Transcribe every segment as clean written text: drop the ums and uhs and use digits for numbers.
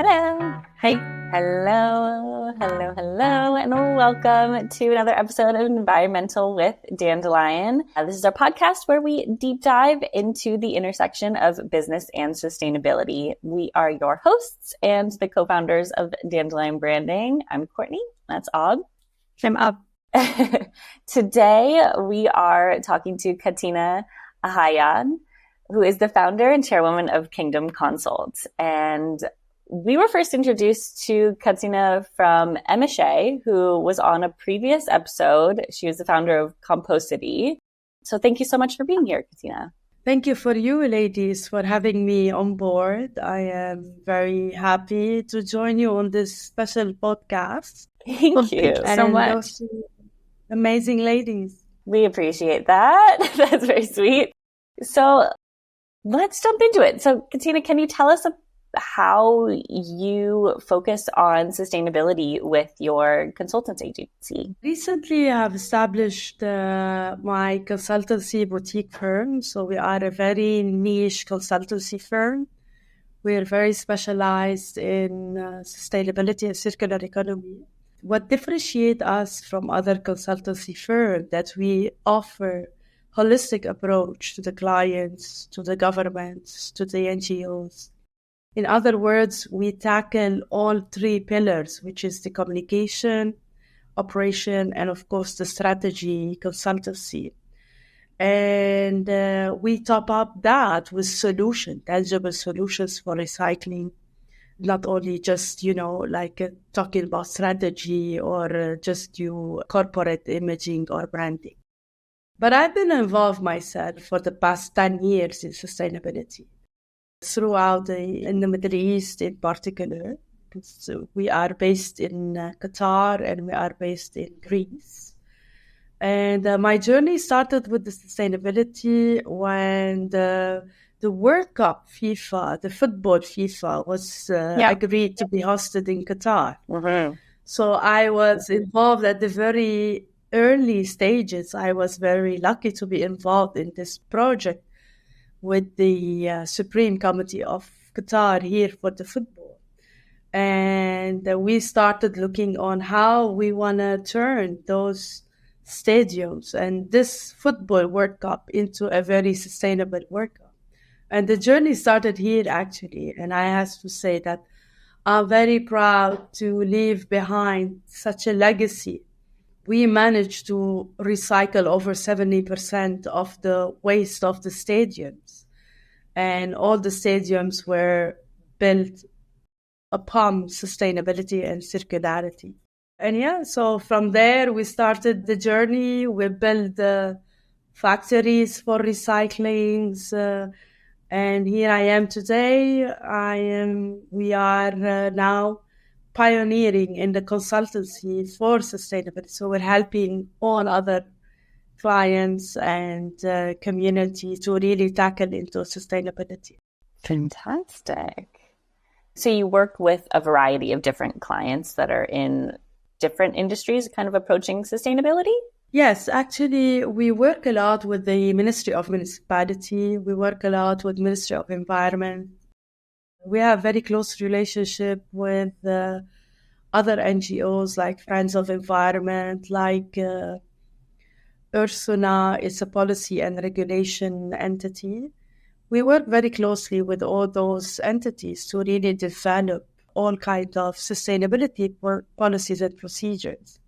Hello. Hi. Hello, and welcome to another episode of Environmental with Dandelion. This is our podcast where we deep dive into the intersection of business and sustainability. We are your hosts and the co-founders of Dandelion Branding. I'm Courtney. That's Og. I'm Ab. Today, we are talking to Catina Aghayan, who is the founder and chairwoman of Kingdom Konsult. And we were first introduced to Catina from Emma Shea, who was on a previous episode. She was the founder of Composity. So thank you so much for being here, Catina. Thank you for you ladies for having me on board. I am very happy to join you on this special podcast. Thank you so much. Those amazing ladies. We appreciate that. That's very sweet. So let's jump into it. So Catina, can you tell us how you focus on sustainability with your consultants agency? Recently, I have established my consultancy boutique firm. So we are a very niche consultancy firm. We're very specialized in sustainability and circular economy. What differentiates us from other consultancy firms that we offer holistic approach to the clients, to the governments, to the NGOs. In other words, we tackle all three pillars, which is the communication, operation, and of course the strategy consultancy. And we top up that with tangible solutions for recycling, not only just, talking about strategy or just corporate imaging or branding. But I've been involved myself for the past 10 years in sustainability. Throughout in the Middle East in particular. So we are based in Qatar and we are based in Greece. And my journey started with the sustainability when the World Cup FIFA, the football FIFA, was agreed to be hosted in Qatar. Mm-hmm. So I was involved at the very early stages. I was very lucky to be involved in this project with the Supreme Committee of Qatar here for the football. And we started looking on how we want to turn those stadiums and this football World Cup into a very sustainable World Cup. And the journey started here, actually. And I have to say that I'm very proud to leave behind such a legacy. We managed to recycle over 70% of the waste of the stadiums. And all the stadiums were built upon sustainability and circularity. And so from there, we started the journey. We built the factories for recycling. And here I am today. We are now pioneering in the consultancy for sustainability. So we're helping all other clients and community to really tackle into sustainability. Fantastic. So you work with a variety of different clients that are in different industries kind of approaching sustainability? Yes, actually, we work a lot with the Ministry of Municipality. We work a lot with Ministry of Environment. We have very close relationship with other NGOs like Friends of Environment, like Ursuna is a policy and regulation entity. We work very closely with all those entities to really develop all kinds of sustainability policies and procedures.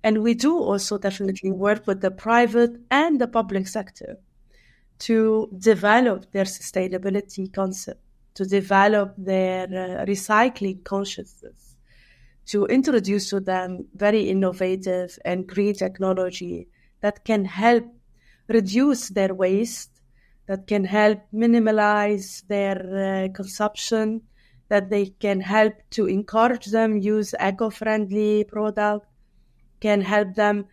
And we do also definitely work with the private and the public sector to develop their sustainability concept, to develop their recycling consciousness, to introduce to them very innovative and green technology that can help reduce their waste, that can help minimize their consumption, that they can help to encourage them use eco-friendly products, can help them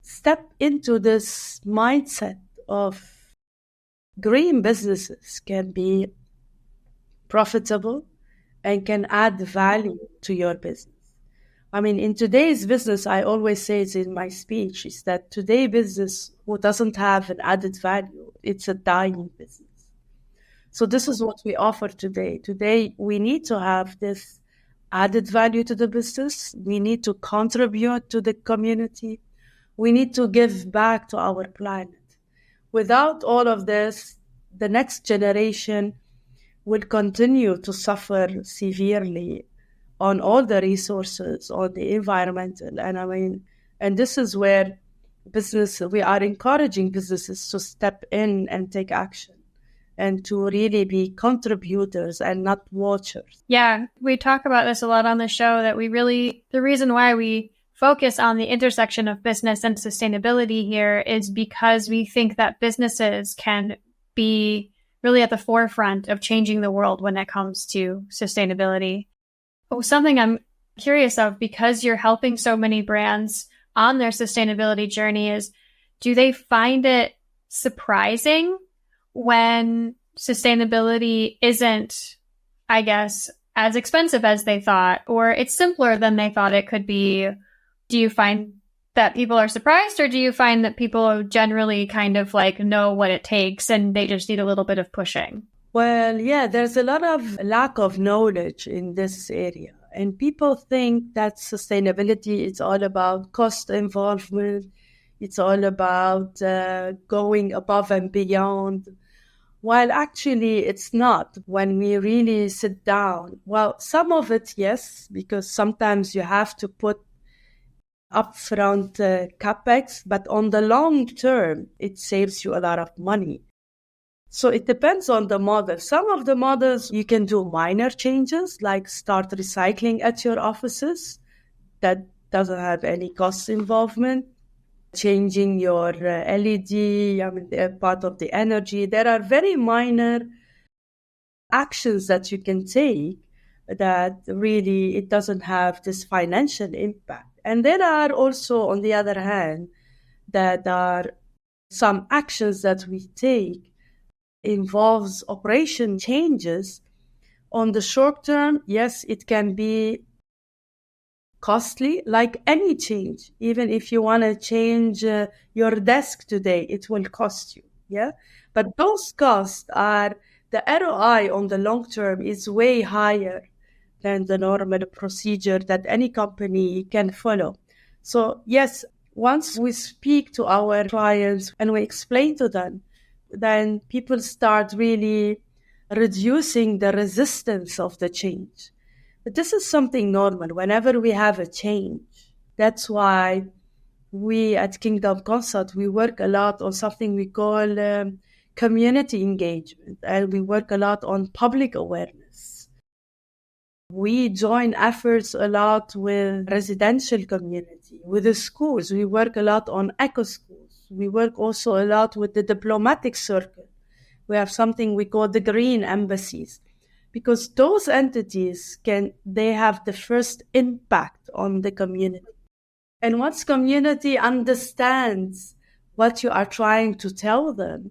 step into this mindset of green businesses can be profitable and can add value to your business. I mean, in today's business, I always say it in my speech, is that today's business who doesn't have an added value, it's a dying business. So this is what we offer today. Today, we need to have this added value to the business. We need to contribute to the community. We need to give back to our planet. Without all of this, the next generation will continue to suffer severely on all the resources, on the environmental. And this is where we are encouraging businesses to step in and take action and to really be contributors and not watchers. Yeah, we talk about this a lot on the show, that the reason why we focus on the intersection of business and sustainability here is because we think that businesses can be really at the forefront of changing the world when it comes to sustainability. Something I'm curious of, because you're helping so many brands on their sustainability journey, is, do they find it surprising when sustainability isn't, I guess, as expensive as they thought, or it's simpler than they thought it could be? Do you find that people are surprised, or do you find that people generally kind of like know what it takes and they just need a little bit of pushing? Well, yeah, there's a lot of lack of knowledge in this area. And people think that sustainability is all about cost involvement. It's all about going above and beyond. While actually it's not. When we really sit down, well, some of it, yes, because sometimes you have to put upfront capex, but on the long term, it saves you a lot of money. So it depends on the model. Some of the models, you can do minor changes, like start recycling at your offices. That doesn't have any cost involvement. Changing your LED, part of the energy. There are very minor actions that you can take that really, it doesn't have this financial impact. And there are also, on the other hand, that are some actions that we take involves operation changes. On the short term, yes, it can be costly, like any change. Even if you want to change your desk today, it will cost you. Yeah. But those costs are, the ROI on the long term is way higher than the normal procedure that any company can follow. So yes, once we speak to our clients and we explain to them, then people start really reducing the resistance of the change. But this is something normal whenever we have a change. That's why we at Kingdom Konsult, we work a lot on something we call community engagement, and we work a lot on public awareness. We join efforts a lot with residential community, with the schools. We work a lot on eco-schools. We work also a lot with the diplomatic circle. We have something we call the green embassies, because those entities they have the first impact on the community. And once community understands what you are trying to tell them,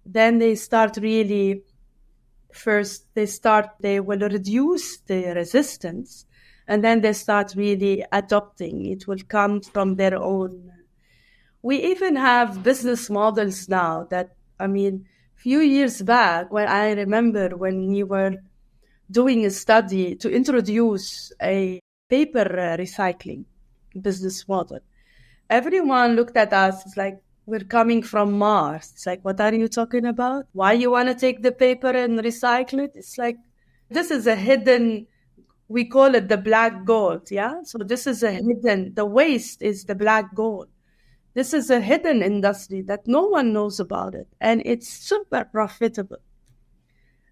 then they start really, they will reduce the resistance, and then they start really adopting. It will come from their own. We even have business models now that, few years back, when I remember when we were doing a study to introduce a paper recycling business model, everyone looked at us. It's like, we're coming from Mars. It's like, what are you talking about? Why you want to take the paper and recycle it? It's like, this is a hidden, we call it the black gold, yeah? So this is the waste is the black gold. This is a hidden industry that no one knows about it, and it's super profitable.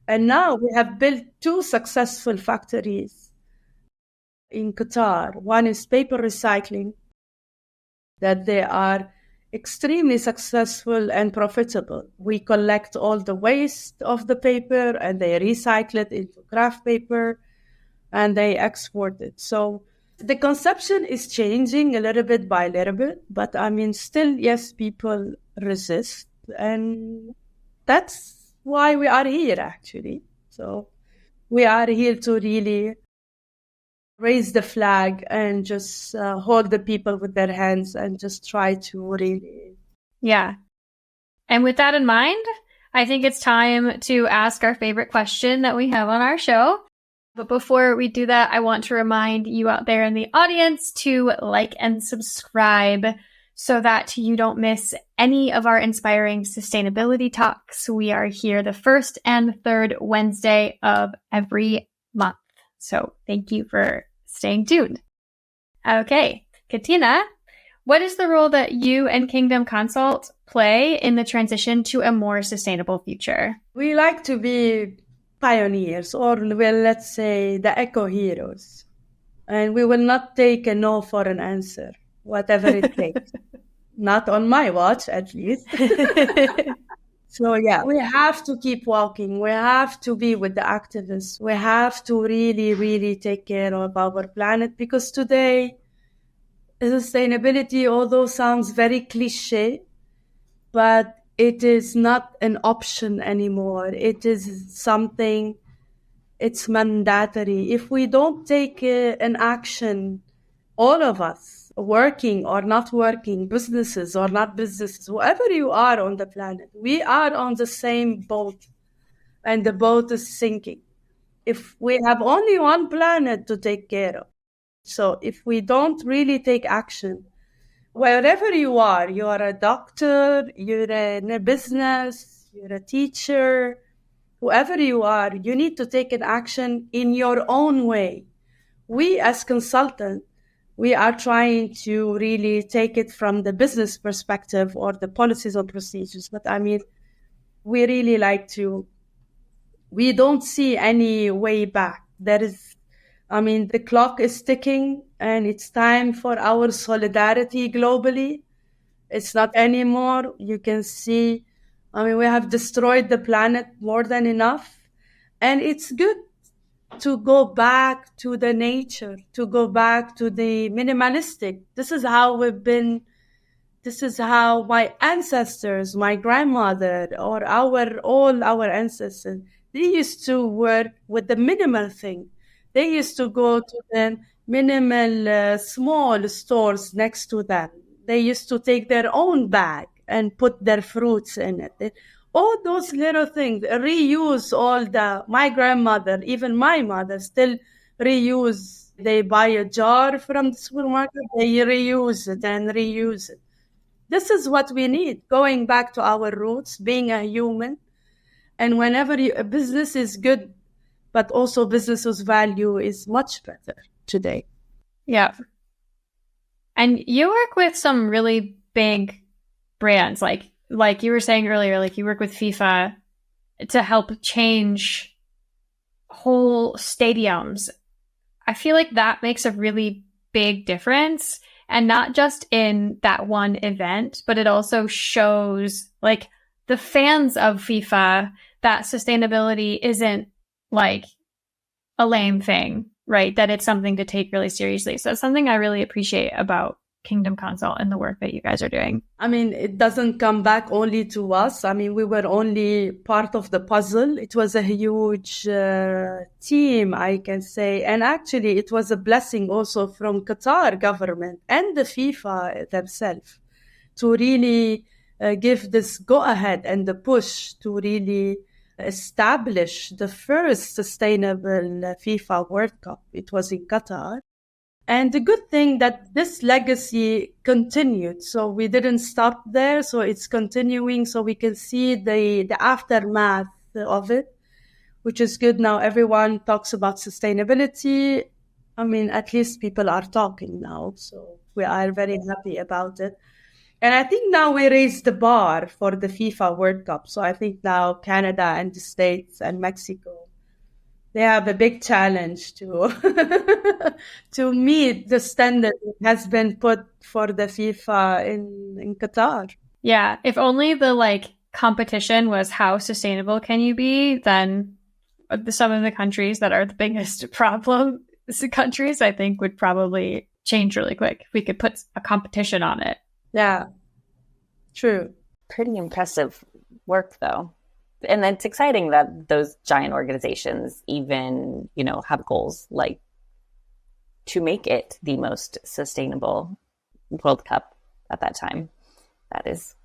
And now we have built 2 successful factories in Qatar. One is paper recycling, that they are extremely successful and profitable. We collect all the waste of the paper and they recycle it into craft paper and they export it. So the conception is changing a little bit by little bit, but still, yes, people resist. And that's why we are here, actually. So we are here to really raise the flag and just hold the people with their hands and just try to really. Yeah. And with that in mind, I think it's time to ask our favorite question that we have on our show. But before we do that, I want to remind you out there in the audience to like and subscribe so that you don't miss any of our inspiring sustainability talks. We are here the first and third Wednesday of every month. So thank you for staying tuned. Okay, Catina, what is the role that you and Kingdom Konsult play in the transition to a more sustainable future? We like to be pioneers, or well, let's say the eco heroes. And we will not take a no for an answer, whatever it takes. Not on my watch, at least. So yeah, we have to keep walking. We have to be with the activists. We have to really, really take care of our planet, because today, sustainability, although sounds very cliche, but it is not an option anymore. It is something, it's mandatory. If we don't take an action, all of us, working or not working, businesses or not businesses, whoever you are on the planet, we are on the same boat, and the boat is sinking. If we have only one planet to take care of. So if we don't really take action, wherever you are a doctor, you're in a business, you're a teacher, whoever you are, you need to take an action in your own way. We as consultants, we are trying to really take it from the business perspective or the policies or procedures. But I mean, we really like to, we don't see any way back. The clock is ticking, and it's time for our solidarity globally. It's not anymore. You can see, we have destroyed the planet more than enough. And it's good to go back to the nature, to go back to the minimalistic. This is how my ancestors, my grandmother, or all our ancestors, they used to work with the minimal thing. They used to go to the minimal, small stores next to them. They used to take their own bag and put their fruits in it. All those little things, reuse my grandmother, even my mother still reuse. They buy a jar from the supermarket, they reuse it and reuse it. This is what we need, going back to our roots, being a human. And whenever a business is good, but also business's value is much better today. Yeah. And you work with some really big brands, like you were saying earlier, like you work with FIFA to help change whole stadiums. I feel like that makes a really big difference, and not just in that one event, but it also shows like the fans of FIFA that sustainability isn't like a lame thing, right? That it's something to take really seriously. So it's something I really appreciate about Kingdom Konsult and the work that you guys are doing. It doesn't come back only to us. We were only part of the puzzle. It was a huge team, I can say. And actually, it was a blessing also from Qatar government and the FIFA themselves to really give this go-ahead and the push to really establish the first sustainable FIFA World Cup. It was in Qatar. And the good thing that this legacy continued. So we didn't stop there. So it's continuing. So we can see the aftermath of it, which is good. Now everyone talks about sustainability. At least people are talking now. So we are very happy about it. And I think now we raised the bar for the FIFA World Cup. So I think now Canada and the States and Mexico, they have a big challenge to to meet the standard that has been put for the FIFA in Qatar. Yeah, if only the competition was how sustainable can you be, then some of the countries that are the biggest problem countries, I think, would probably change really quick if we could put a competition on it. Yeah, true. Pretty impressive work, though. And it's exciting that those giant organizations even, have goals like to make it the most sustainable World Cup at that time. That is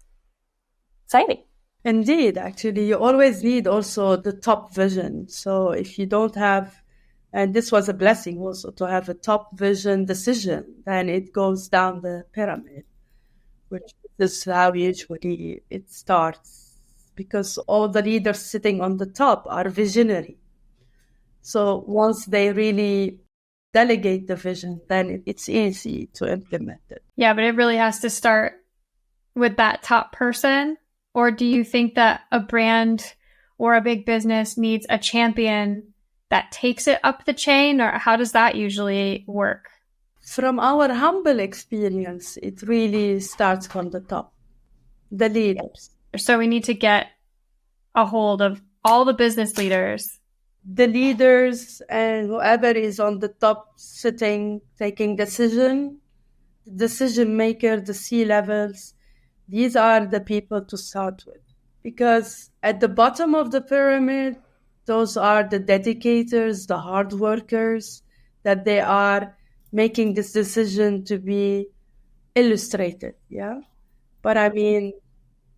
exciting. Indeed, actually, you always need also the top vision. So if you don't have, and this was a blessing also to have a top vision decision, then it goes down the pyramid, which is how usually it starts, because all the leaders sitting on the top are visionary. So once they really delegate the vision, then it's easy to implement it. Yeah, but it really has to start with that top person. Or do you think that a brand or a big business needs a champion that takes it up the chain? Or how does that usually work? From our humble experience, it really starts from the top, the leaders. So we need to get a hold of all the business leaders. The leaders and whoever is on the top sitting, taking decision maker, the C-levels, these are the people to start with. Because at the bottom of the pyramid, those are the dedicators, the hard workers, that they are making this decision to be illustrated, yeah? But I mean,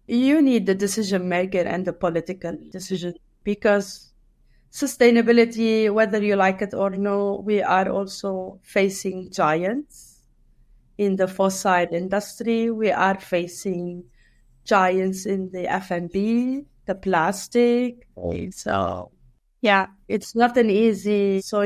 you need the decision maker and the political decision, because sustainability, whether you like it or no, we are also facing giants. In the fossil industry, we are facing giants in the F&B, the plastic. So yeah, it's not an easy. So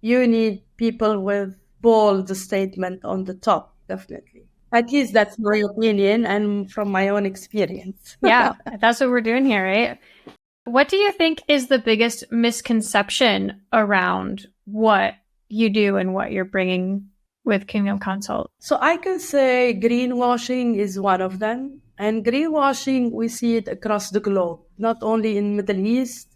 you need people with bold statement on the top, definitely. At least that's my opinion and from my own experience. Yeah, that's what we're doing here, right? What do you think is the biggest misconception around what you do and what you're bringing with Kingdom Konsult? So I can say greenwashing is one of them. And greenwashing, we see it across the globe, not only in Middle East.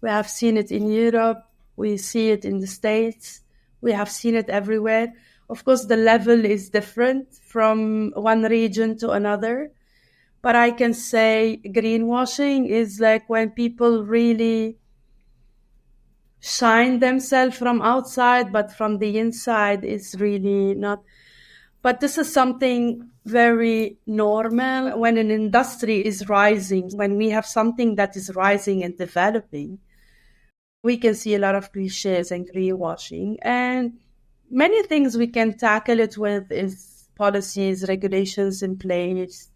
We have seen it in Europe. We see it in the States. We have seen it everywhere. Of course, the level is different from one region to another. But I can say greenwashing is like when people really shine themselves from outside, but from the inside is really not. But this is something very normal when an industry is rising, when we have something that is rising and developing. We can see a lot of cliches and greenwashing, and many things we can tackle it with is policies, regulations in place.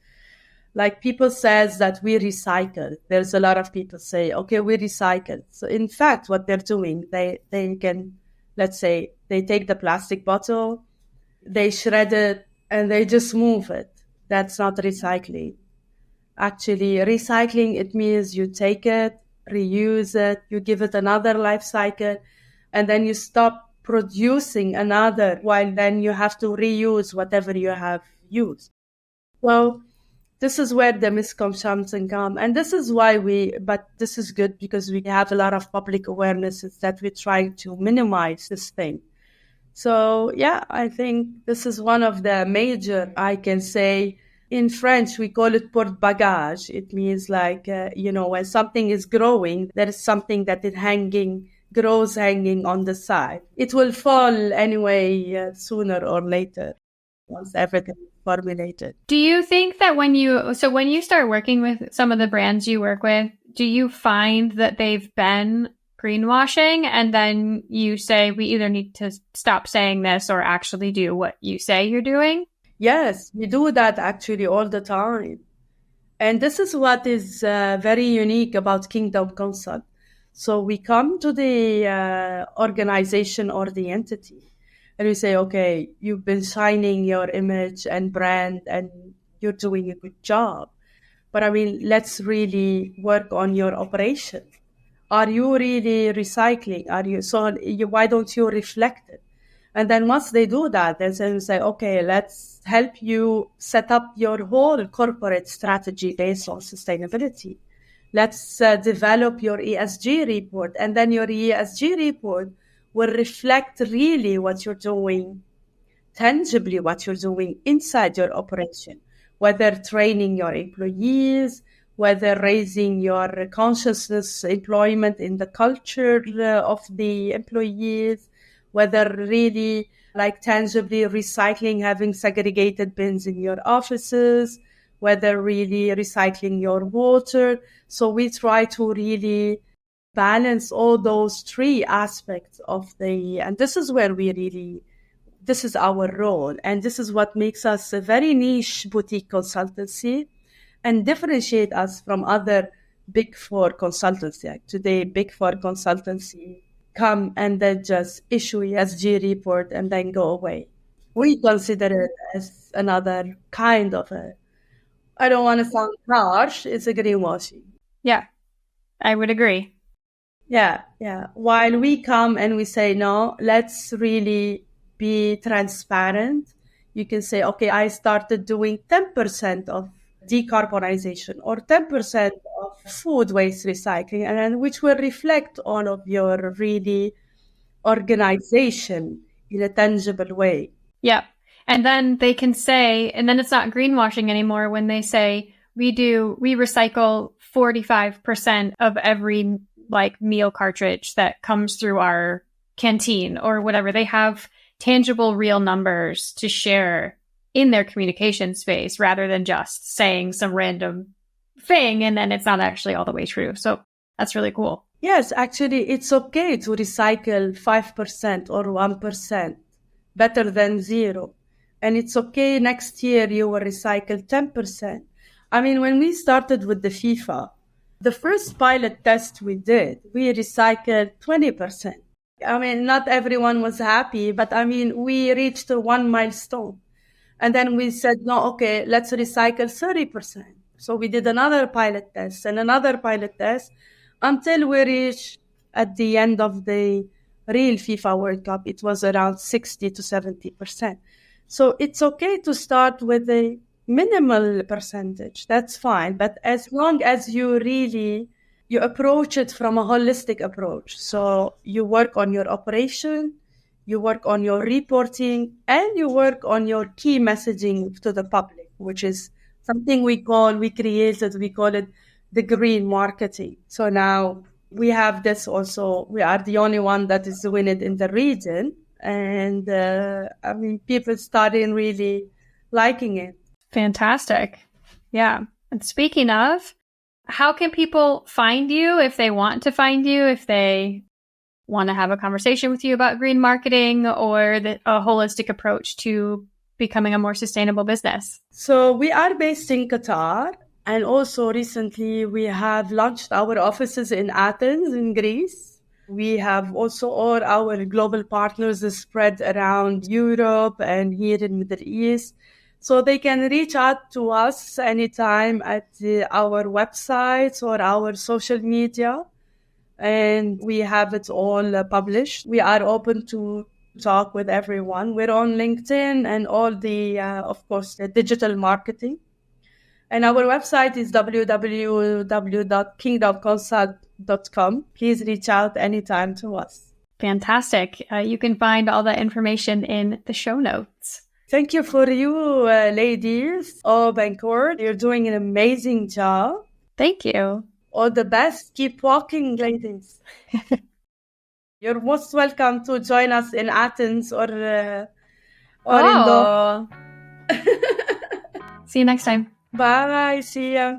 Like people says that we recycle. There's a lot of people say, okay, we recycle. So in fact, what they're doing, they can, let's say, they take the plastic bottle, they shred it, and they just move it. That's not recycling. Actually, recycling, it means you take it, reuse it, you give it another life cycle, and then you stop producing another, while then you have to reuse whatever you have used. Well, this is where the misconceptions come. And this is why but this is good because we have a lot of public awareness that we try to minimize this thing. So, yeah, I think this is one of the major, I can say, in French, we call it porte-bagage. It means like, when something is growing, there is something that is grows hanging on the side. It will fall anyway, sooner or later, once everything is formulated. Do you think that when you start working with some of the brands you work with, do you find that they've been greenwashing and then you say, we either need to stop saying this or actually do what you say you're doing? Yes, we do that actually all the time. And this is what is very unique about Kingdom Konsult. So we come to the organization or the entity and we say, okay, you've been shining your image and brand and you're doing a good job. But I mean, let's really work on your operation. Are you really recycling? Why don't you reflect it? And then once they do that, then we say, okay, let's help you set up your whole corporate strategy based on sustainability. Let's develop your ESG report. And then your ESG report will reflect really what you're doing, tangibly what you're doing inside your operation, whether training your employees, whether raising your consciousness, employment in the culture of the employees, whether really like tangibly recycling, having segregated bins in your offices, whether really recycling your water. So we try to really balance all those three aspects and this is where this is our role. And this is what makes us a very niche boutique consultancy and differentiate us from other Big Four consultancy. Like today, Big Four consultancy come and then just issue ESG report and then go away. We consider it as another kind of I don't want to sound harsh, it's a greenwashing. Yeah, I would agree. Yeah. While we come and we say, no, let's really be transparent. You can say, okay, I started doing 10% of decarbonization or 10% of food waste recycling, and then which will reflect all of your really organization in a tangible way. Yeah. And then they can say, and then it's not greenwashing anymore when they say we recycle 45% of every meal cartridge that comes through our canteen or whatever. They have tangible, real numbers to share in their communication space rather than just saying some random thing and then it's not actually all the way true. So that's really cool. Yes, actually, it's okay to recycle 5% or 1%, better than zero. And it's okay next year you will recycle 10%. I mean, when we started with the FIFA, the first pilot test we did, we recycled 20%. I mean, not everyone was happy, but I mean, we reached one milestone. And then we said, no, okay, let's recycle 30%. So we did another pilot test and another pilot test until we reached at the end of the real FIFA World Cup, it was around 60 to 70%. So it's okay to start with a minimal percentage. That's fine. But as long as you approach it from a holistic approach. So you work on your operation, you work on your reporting, and you work on your key messaging to the public, which is something we call it the green marketing. So now we have this also. We are the only one that is doing it in the region. And I mean, people started really liking it. Fantastic. Yeah. And speaking of, how can people find you if they want to find you, if they want to have a conversation with you about green marketing or a holistic approach to becoming a more sustainable business? So we are based in Qatar. And also recently we have launched our offices in Athens, in Greece. We have also all our global partners spread around Europe and here in the Middle East. So they can reach out to us anytime at our websites or our social media. And we have it all published. We are open to talk with everyone. We're on LinkedIn and all the, of course, the digital marketing. And our website is www.kingdomkonsult.com. Please reach out anytime to us. Fantastic. You can find all the information in the show notes. Thank you for you, ladies. Oh, Bancourt, you're doing an amazing job. Thank you. All the best. Keep walking, ladies. You're most welcome to join us in Athens or in Doha. See you next time. Bye. See ya.